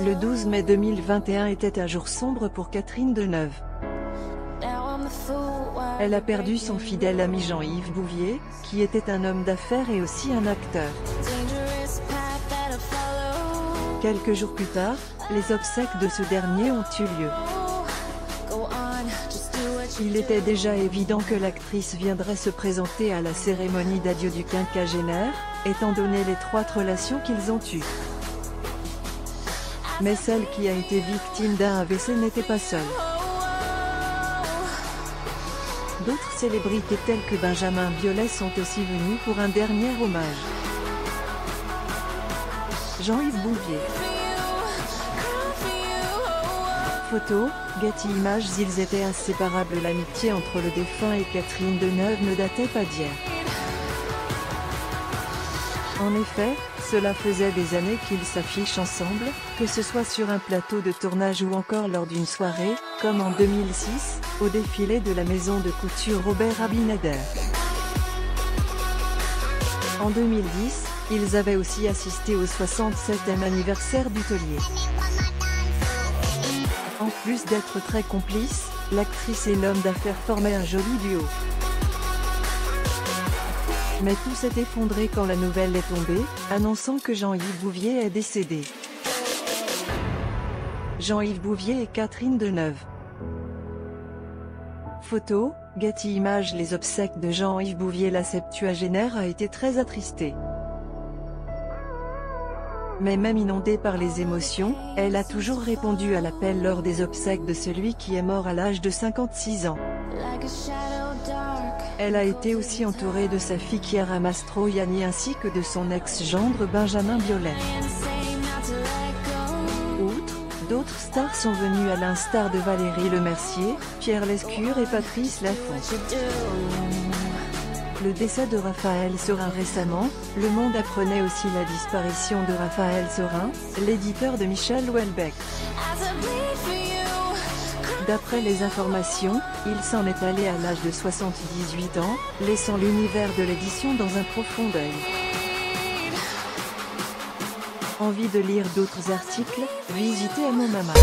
Le 12 mai 2021 était un jour sombre pour Catherine Deneuve. Elle a perdu son fidèle ami Jean-Yves Bouvier, qui était un homme d'affaires et aussi un acteur. Quelques jours plus tard, les obsèques de ce dernier ont eu lieu. Il était déjà évident que l'actrice viendrait se présenter à la cérémonie d'adieu du quinquagénaire, étant donné l'étroite relation qu'ils ont eue. Mais celle qui a été victime d'un AVC n'était pas seule. D'autres célébrités telles que Benjamin Biolay sont aussi venues pour un dernier hommage. Jean-Yves Bouvier. Photo, Getty Images. Ils étaient inséparables. L'amitié entre le défunt et Catherine Deneuve ne datait pas d'hier. En effet, cela faisait des années qu'ils s'affichent ensemble, que ce soit sur un plateau de tournage ou encore lors d'une soirée, comme en 2006, au défilé de la maison de couture Robert Abinader. En 2010, ils avaient aussi assisté au 67e anniversaire du taulier. En plus d'être très complices, l'actrice et l'homme d'affaires formaient un joli duo. Mais tout s'est effondré quand la nouvelle est tombée, annonçant que Jean-Yves Bouvier est décédé. Jean-Yves Bouvier et Catherine Deneuve. Photo, Getty Images. Les obsèques de Jean-Yves Bouvier. La septuagénaire a été très attristée. Mais même inondée par les émotions, elle a toujours répondu à l'appel lors des obsèques de celui qui est mort à l'âge de 56 ans. Elle a été aussi entourée de sa fille Chiara Mastroianni ainsi que de son ex-gendre Benjamin Biolay. Outre, d'autres stars sont venues à l'instar de Valérie Lemercier, Pierre Lescure et Patrice Laffont. Le décès de Raphaël Sorin récemment, Le Monde apprenait aussi la disparition de Raphaël Sorin, l'éditeur de Michel Houellebecq. D'après les informations, il s'en est allé à l'âge de 78 ans, laissant l'univers de l'édition dans un profond deuil. Envie de lire d'autres articles? Visitez Amomama.